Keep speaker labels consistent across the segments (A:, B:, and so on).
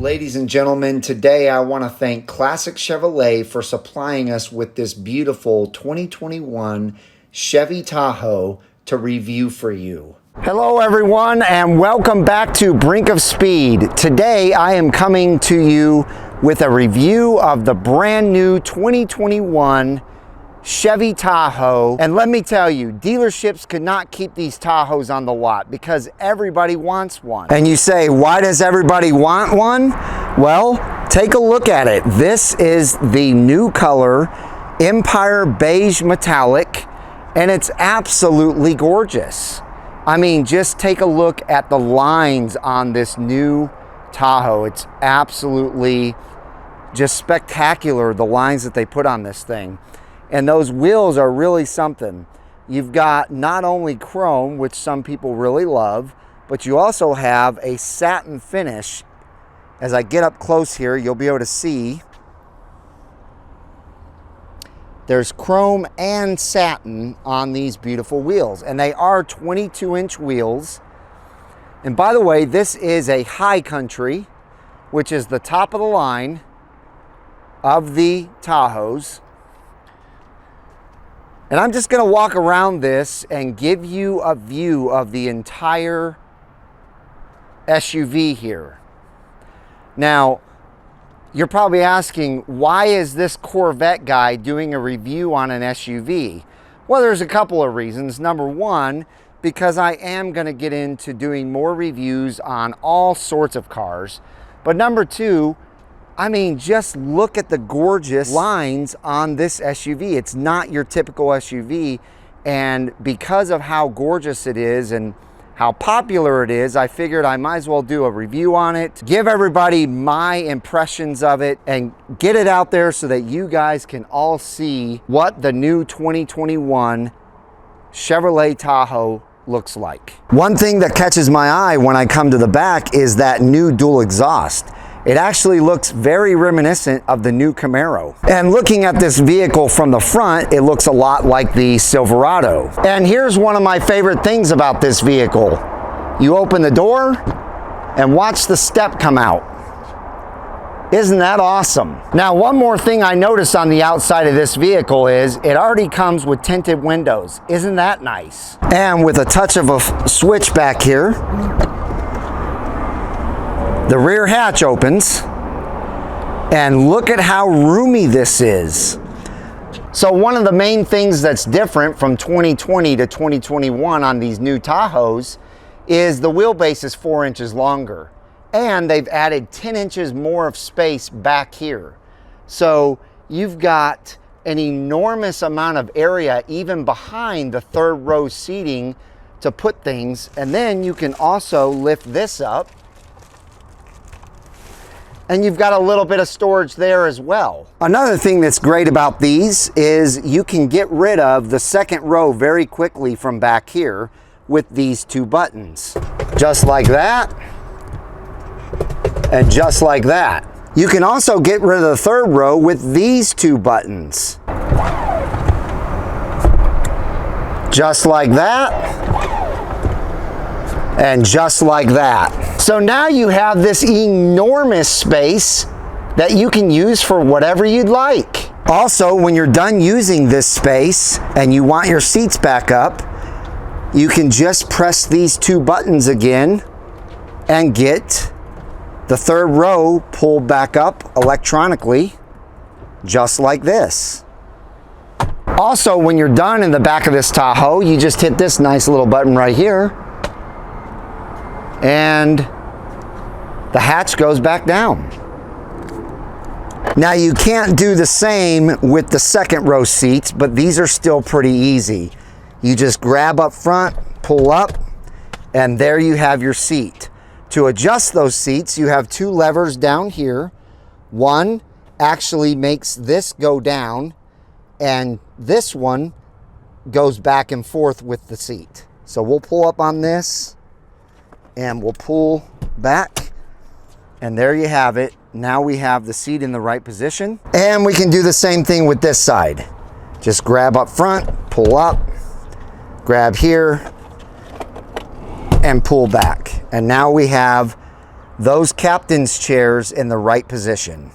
A: Ladies and gentlemen, today I want to thank Classic Chevrolet for supplying us with this beautiful 2021 Chevy Tahoe to review for you. Hello everyone and welcome back to Brink of Speed. Today I am coming to you with a review of the brand new 2021 Chevy Tahoe. And let me tell you, dealerships could not keep these Tahoes on the lot because everybody wants one. And you say, why does everybody want one? Well, take a look at it. This is the new color, Empire Beige Metallic, and it's absolutely gorgeous. I mean, just take a look at the lines on this new Tahoe. It's absolutely just spectacular, the lines that they put on this thing. And those wheels are really something. You've got not only chrome, which some people really love, but you also have a satin finish. As I get up close here, you'll be able to see there's chrome and satin on these beautiful wheels. And they are 22-inch wheels. And by the way, this is a High Country, which is the top of the line of the Tahoes. And I'm just going to walk around this and give you a view of the entire SUV here. Now, you're probably asking, why is this Corvette guy doing a review on an SUV? Well, there's a couple of reasons. Number one, because I am going to get into doing more reviews on all sorts of cars. But number two, I mean, just look at the gorgeous lines on this SUV. It's not your typical SUV. And because of how gorgeous it is and how popular it is, I figured I might as well do a review on it, give everybody my impressions of it, and get it out there so that you guys can all see what the new 2021 Chevrolet Tahoe looks like. One thing that catches my eye when I come to the back is that new dual exhaust. It actually looks very reminiscent of the new Camaro. And looking at this vehicle from the front, it looks a lot like the Silverado. And here's one of my favorite things about this vehicle. You open the door and watch the step come out. Isn't that awesome? Now, one more thing I noticed on the outside of this vehicle is it already comes with tinted windows. Isn't that nice? And with a touch of a switch back here, the rear hatch opens, and look at how roomy this is. So one of the main things that's different from 2020 to 2021 on these new Tahoes is the wheelbase is 4 inches longer, and they've added 10 inches more of space back here. So you've got an enormous amount of area even behind the third row seating to put things, and then you can also lift this up, and you've got a little bit of storage there as well. Another thing that's great about these is you can get rid of the second row very quickly from back here with these two buttons. Just like that, and just like that. You can also get rid of the third row with these two buttons. Just like that, and just like that. So now you have this enormous space that you can use for whatever you'd like. Also, when you're done using this space and you want your seats back up, you can just press these two buttons again and get the third row pulled back up electronically, just like this. Also, when you're done in the back of this Tahoe, you just hit this nice little button right here, and the hatch goes back down. Now, you can't do the same with the second row seats, but these are still pretty easy. You just grab up front, pull up, and there you have your seat. To adjust those seats, you have two levers down here. One actually makes this go down, and this one goes back and forth with the seat. So we'll pull up on this, and we'll pull back, and there you have it. Now we have the seat in the right position, and we can do the same thing with this side. Just grab up front, pull up, grab here, and pull back. And now we have those captain's chairs in the right position.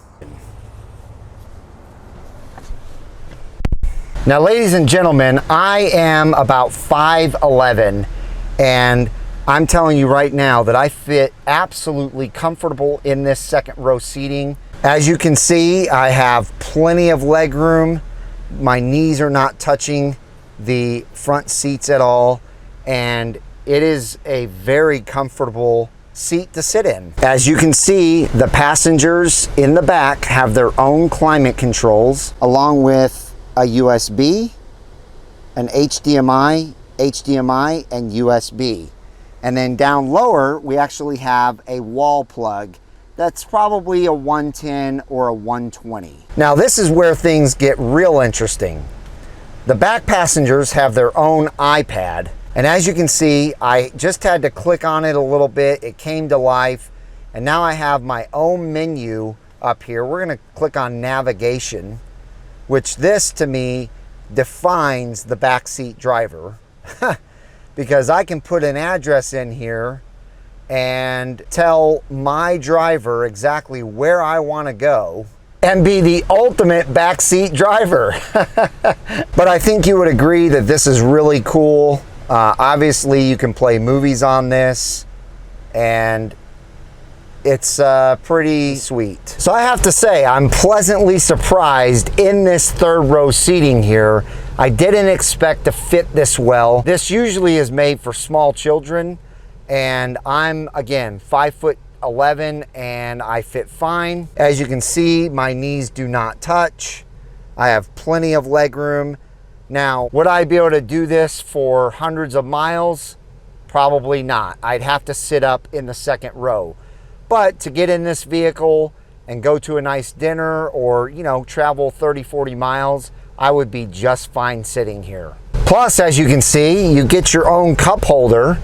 A: Now, ladies and gentlemen, I am about 5'11", and I'm telling you right now that I fit absolutely comfortable in this second row seating. As you can see, I have plenty of leg room. My knees are not touching the front seats at all, and it is a very comfortable seat to sit in. As you can see, the passengers in the back have their own climate controls, along with a USB, an HDMI, and USB. And then down lower, we actually have a wall plug that's probably a 110 or a 120. Now, this is where things get real interesting. The back passengers have their own iPad, and as you can see, I just had to click on it a little bit. It came to life, and now I have my own menu up here. We're gonna click on navigation, which this to me defines the backseat driver because I can put an address in here and tell my driver exactly where I want to go and be the ultimate backseat driver. But I think you would agree that this is really cool. Obviously, you can play movies on this, and it's pretty sweet. So I have to say, I'm pleasantly surprised in this third row seating here. I didn't expect to fit this well. This usually is made for small children, and I'm, again, 5'11", and I fit fine. As you can see, my knees do not touch. I have plenty of leg room. Now, would I be able to do this for hundreds of miles? Probably not. I'd have to sit up in the second row. But to get in this vehicle and go to a nice dinner or, you know, travel 30, 40 miles, I would be just fine sitting here. Plus, as you can see, you get your own cup holder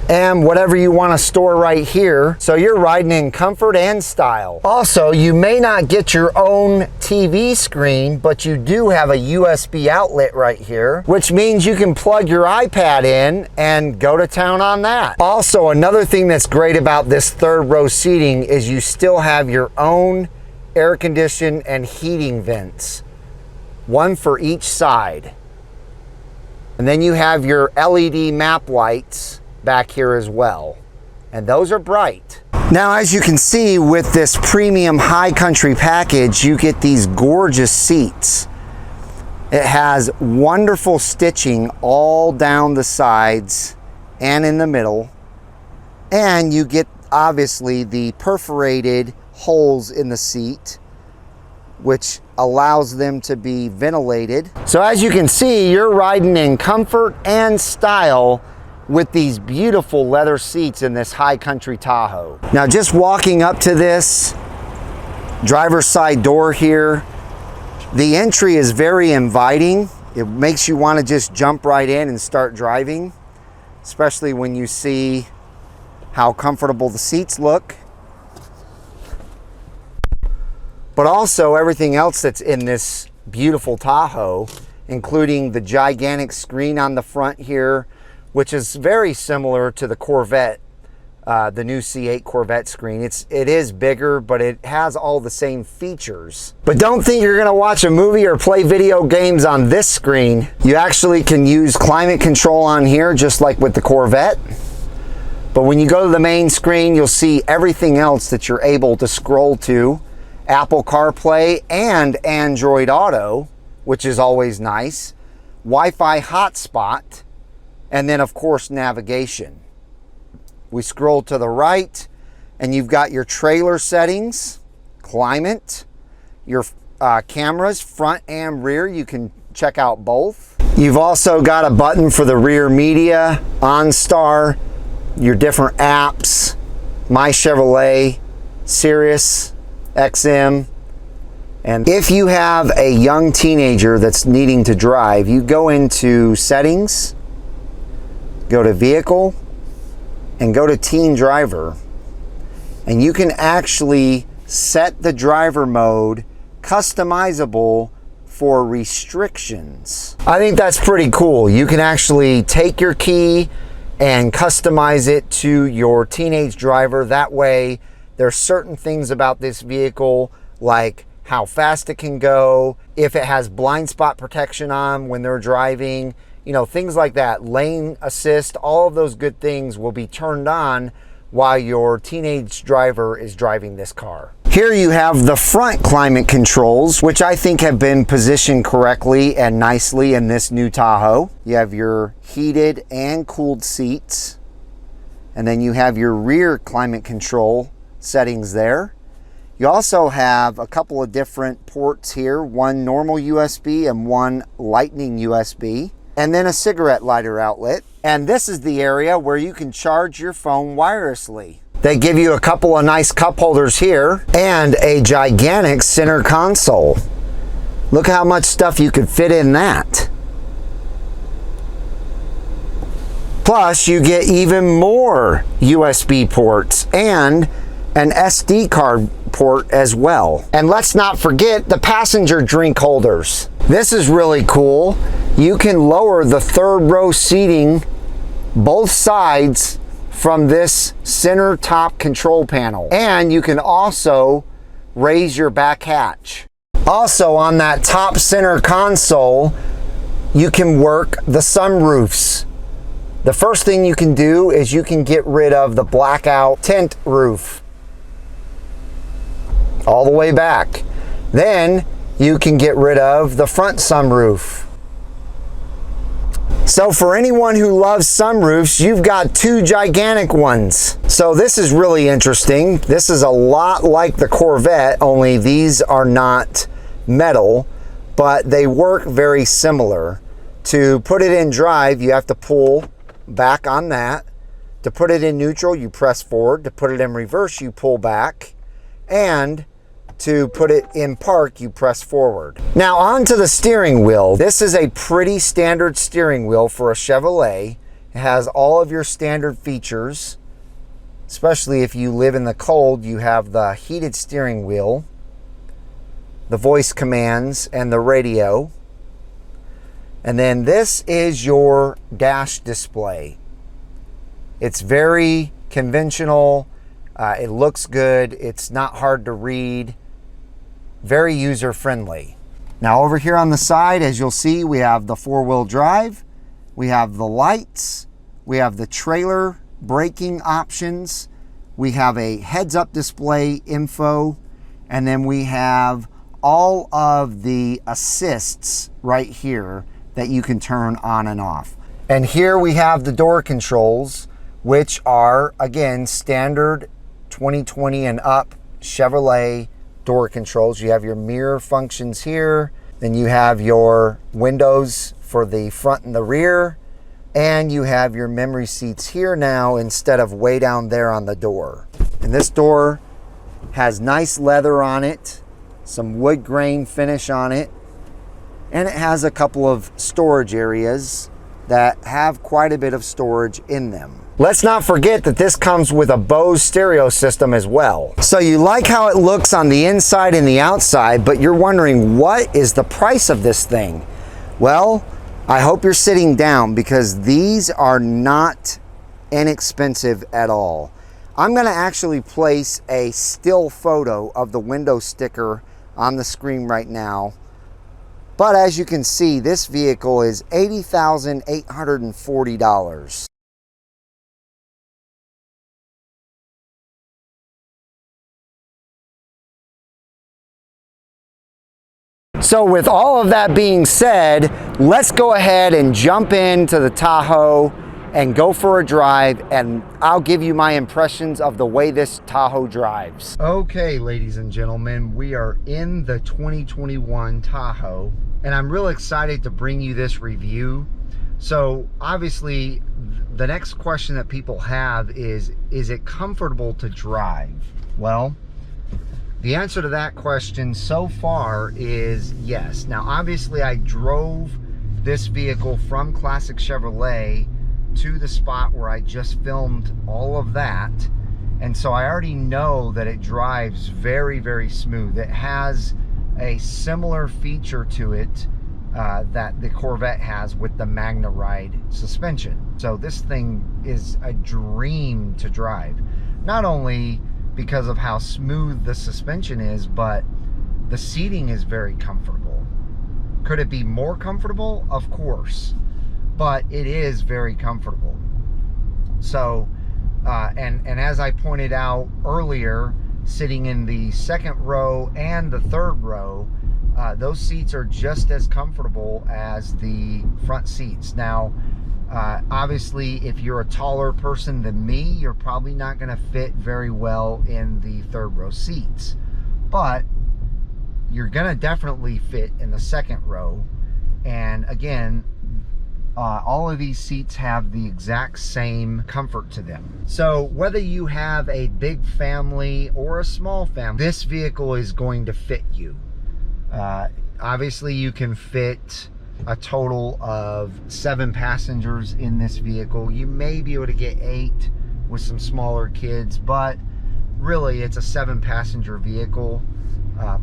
A: and whatever you want to store right here. So you're riding in comfort and style. Also, you may not get your own TV screen, but you do have a USB outlet right here, which means you can plug your iPad in and go to town on that. Also, another thing that's great about this third row seating is you still have your own air condition and heating vents, one for each side. And then you have your LED map lights back here as well, and those are bright. Now, as you can see, with this premium high country package, you get these gorgeous seats. It has wonderful stitching all down the sides and in the middle, and you get obviously the perforated holes in the seat, which allows them to be ventilated. So as you can see, you're riding in comfort and style with these beautiful leather seats in this high country Tahoe. Now, just walking up to this driver's side door here, the entry is very inviting. It makes you want to just jump right in and start driving, especially when you see how comfortable the seats look. But also everything else that's in this beautiful Tahoe, including the gigantic screen on the front here, which is very similar to the Corvette, the new C8 Corvette screen. It is bigger, but it has all the same features. But don't think you're gonna watch a movie or play video games on this screen. You actually can use climate control on here, just like with the Corvette. But when you go to the main screen, you'll see everything else that you're able to scroll to. Apple CarPlay and Android Auto, which is always nice. Wi-Fi hotspot, and then of course navigation. We scroll to the right and you've got your trailer settings, climate, your cameras, front and rear. You can check out both. You've also got a button for the rear media, OnStar, your different apps, My Chevrolet, Sirius XM. And if you have a young teenager that's needing to drive, you go into settings, go to vehicle, and go to teen driver, and you can actually set the driver mode customizable for restrictions. I think that's pretty cool. You can actually take your key and customize it to your teenage driver. That way, there's certain things about this vehicle, like how fast it can go, if it has blind spot protection on when they're driving, you know, things like that. Lane assist, all of those good things will be turned on while your teenage driver is driving this car. Here you have the front climate controls, which I think have been positioned correctly and nicely in this new Tahoe. You have your heated and cooled seats, and then you have your rear climate control settings there. You also have a couple of different ports here, one normal USB and one lightning USB, and then a cigarette lighter outlet. And this is the area where you can charge your phone wirelessly. They give you a couple of nice cup holders here and a gigantic center console. Look how much stuff you could fit in that. Plus, you get even more USB ports and an SD card port as well. And let's not forget the passenger drink holders. This is really cool. You can lower the third row seating both sides from this center top control panel. And you can also raise your back hatch. Also on that top center console, you can work the sunroofs. The first thing you can do is you can get rid of the blackout tint roof all the way back. Then you can get rid of the front sunroof. So for anyone who loves sunroofs, you've got two gigantic ones. So this is really interesting. This is a lot like the Corvette, only these are not metal, but they work very similar. To put it in drive, you have to pull back on that. To put it in neutral, you press forward. To put it in reverse, you pull back. And to put it in park, you press forward. Now onto the steering wheel. This is a pretty standard steering wheel for a Chevrolet. It has all of your standard features, especially if you live in the cold. You have the heated steering wheel, the voice commands, and the radio. And then this is your dash display. It's very conventional. It looks good. It's not hard to read. Very user-friendly. Now over here on the side, as you'll see, we have the four-wheel drive. We have the lights. We have the trailer braking options. We have a heads-up display info. And then we have all of the assists right here that you can turn on and off. And here we have the door controls, which are, again, standard 2020 and up Chevrolet door controls. You have your mirror functions here, then you have your windows for the front and the rear, and you have your memory seats here now instead of way down there on the door. And this door has nice leather on it, some wood grain finish on it, and it has a couple of storage areas that have quite a bit of storage in them. Let's not forget that this comes with a Bose stereo system as well. So you like how it looks on the inside and the outside, but you're wondering, what is the price of this thing? Well, I hope you're sitting down, because these are not inexpensive at all. I'm gonna actually place a still photo of the window sticker on the screen right now. But as you can see, this vehicle is $80,840. So with all of that being said, let's go ahead and jump into the Tahoe and go for a drive, and I'll give you my impressions of the way this Tahoe drives. Okay, ladies and gentlemen, we are in the 2021 Tahoe, and I'm real excited to bring you this review. So obviously, the next question that people have is it comfortable to drive? Well, the answer to that question so far is yes. Now, obviously, I drove this vehicle from Classic Chevrolet to the spot where I just filmed all of that. And so I already know that it drives very, very smooth. It has a similar feature to it that the Corvette has with the Magna Ride suspension. So this thing is a dream to drive. Not only because of how smooth the suspension is, but the seating is very comfortable. Could it be more comfortable? Of course, but it is very comfortable. So, and as I pointed out earlier, sitting in the second row and the third row, those seats are just as comfortable as the front seats. Now, obviously, if you're a taller person than me, you're probably not going to fit very well in the third row seats, but you're going to definitely fit in the second row. And again, all of these seats have the exact same comfort to them. So whether you have a big family or a small family, this vehicle is going to fit you. Obviously, you can fit a total of 7 passengers in this vehicle. You may be able to get 8 with some smaller kids, but really it's a 7-passenger vehicle,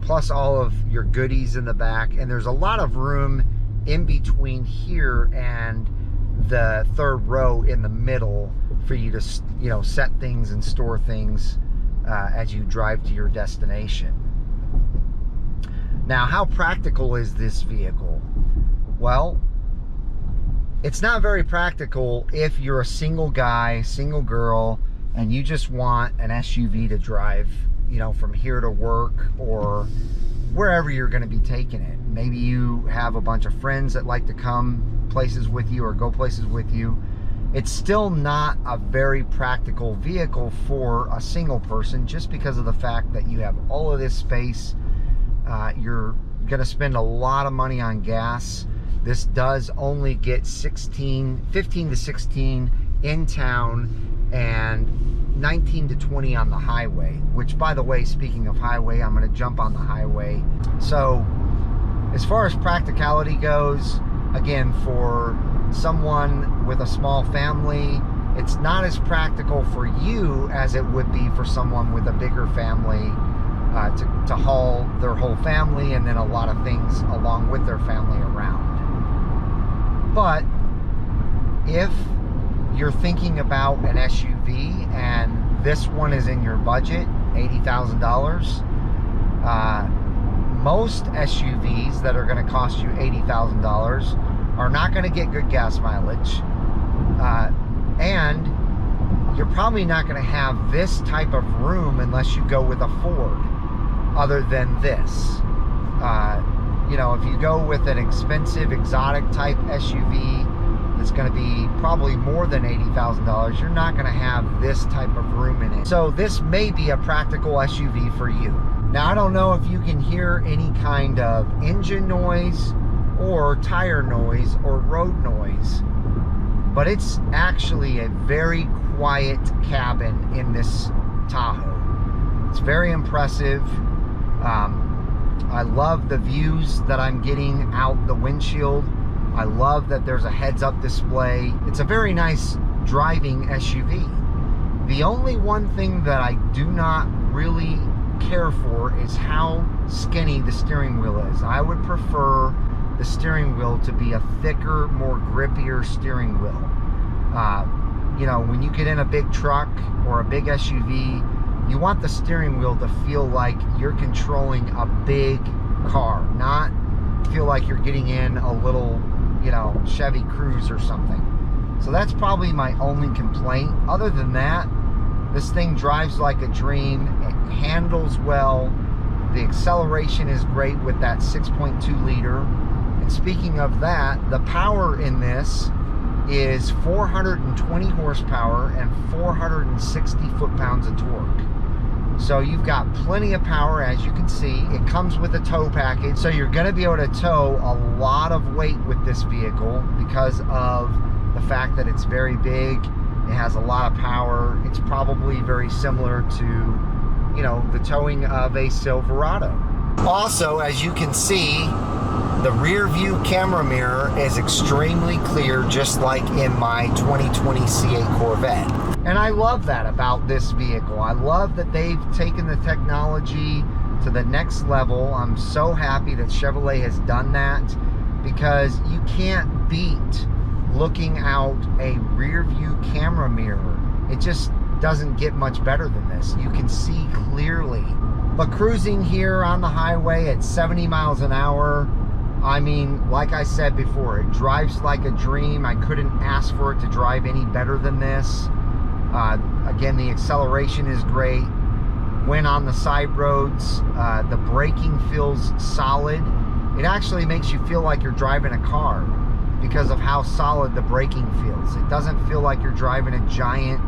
A: plus all of your goodies in the back. And there's a lot of room in between here and the third row in the middle for you to, you know, set things and store things as you drive to your destination. Now, how practical is this vehicle? Well, it's not very practical if you're a single guy, single girl, and you just want an SUV to drive, you know, from here to work or wherever you're going to be taking it. Maybe you have a bunch of friends that like to come places with you or go places with you. It's still not a very practical vehicle for a single person, just because of the fact that you have all of this space. You're going to spend a lot of money on gas. This does only get 15 to 16 in town and 19 to 20 on the highway, which, by the way, speaking of highway, I'm going to jump on the highway. So as far as practicality goes, again, for someone with a small family, it's not as practical for you as it would be for someone with a bigger family, to haul their whole family and then a lot of things along with their family around. But if you're thinking about an SUV and this one is in your budget, $80,000, most SUVs that are going to cost you $80,000 are not going to get good gas mileage, and you're probably not going to have this type of room unless you go with a Ford other than this. You know, if you go with an expensive exotic type SUV that's going to be probably more than $80,000, you're not going to have this type of room in it. So this may be a practical SUV for you. Now, I don't know if you can hear any kind of engine noise or tire noise or road noise, but it's actually a very quiet cabin in this Tahoe. It's very impressive. I love the views that I'm getting out the windshield. I love that there's a heads-up display. It's a very nice driving SUV. The only one thing that I do not really care for is how skinny the steering wheel is. I would prefer the steering wheel to be a thicker, more grippier steering wheel. You know, when you get in a big truck or a big SUV, you want the steering wheel to feel like you're controlling a big car, not feel like you're getting in a little, you know, Chevy Cruze or something. So that's probably my only complaint. Other than that, this thing drives like a dream. It handles well. The acceleration is great with that 6.2 liter. And speaking of that, the power in this is 420 horsepower and 460 foot-pounds of torque. So you've got plenty of power, as you can see. It comes with a tow package, so you're going to be able to tow a lot of weight with this vehicle because of the fact that it's very big. It has a lot of power. It's probably very similar to, you know, the towing of a Silverado. Also, as you can see, the rear view camera mirror is extremely clear, just like in my 2020 C8 Corvette. And I love that about this vehicle. I love that they've taken the technology to the next level. I'm so happy that Chevrolet has done that. because you can't beat looking out a rear view camera mirror. It just doesn't get much better than this. You can see clearly. But cruising here on the highway at 70 miles an hour, I mean, like I said before, it drives like a dream. I couldn't ask for it to drive any better than this. Again, the acceleration is great. When on the side roads, the braking feels solid. It actually makes you feel like you're driving a car because of how solid the braking feels. It doesn't feel like you're driving a giant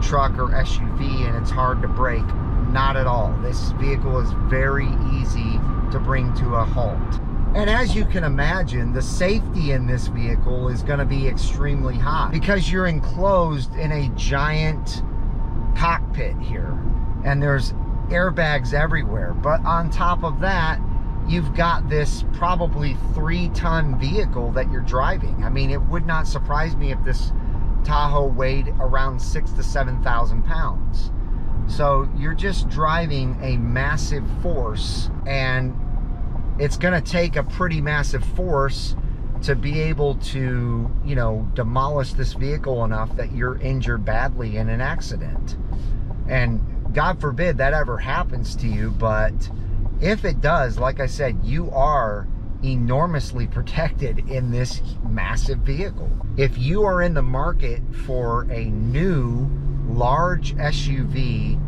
A: truck or SUV and it's hard to brake. Not at all. This vehicle is very easy to bring to a halt. And as you can imagine, the safety in this vehicle is going to be extremely high because you're enclosed in a giant cockpit here and there's airbags everywhere. But on top of that, you've got this probably 3-ton vehicle that you're driving. I mean, it would not surprise me if this Tahoe weighed around 6,000 to 7,000 pounds. So you're just driving a massive force, and it's going to take a pretty massive force to be able to, you know, demolish this vehicle enough that you're injured badly in an accident. And God forbid that ever happens to you, but if it does, like I said, you are enormously protected in this massive vehicle. If you are in the market for a new large SUV,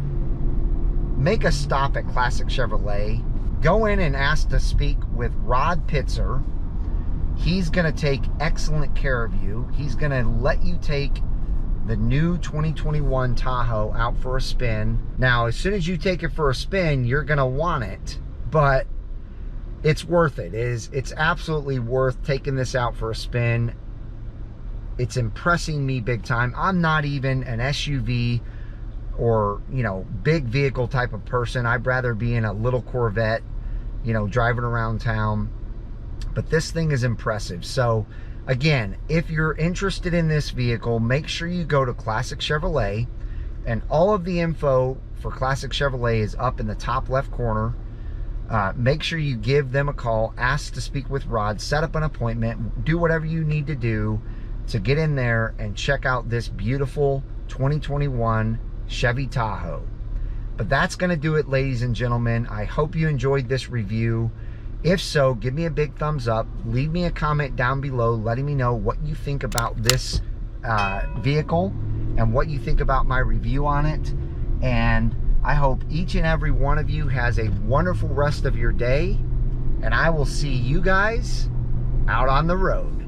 A: make a stop at Classic Chevrolet. Go in and ask to speak with Rod Pitzer. He's going to take excellent care of you. He's going to let you take the new 2021 Tahoe out for a spin. Now, as soon as you take it for a spin, you're going to want it, but it's worth it. It's absolutely worth taking this out for a spin. It's impressing me big time. I'm not even an SUV or, you know, big vehicle type of person. I'd rather be in a little Corvette, you know, driving around town. But this thing is impressive. So again, if you're interested in this vehicle, make sure you go to Classic Chevrolet, and all of the info for Classic Chevrolet is up in the top left corner. Make sure you give them a call, ask to speak with Rod, set up an appointment, do whatever you need to do to get in there and check out this beautiful 2021 Chevy Tahoe. But that's going to do it, ladies and gentlemen. I hope you enjoyed this review. If so, give me a big thumbs up. Leave me a comment down below letting me know what you think about this vehicle and what you think about my review on it. And I hope each and every one of you has a wonderful rest of your day, and I will see you guys out on the road.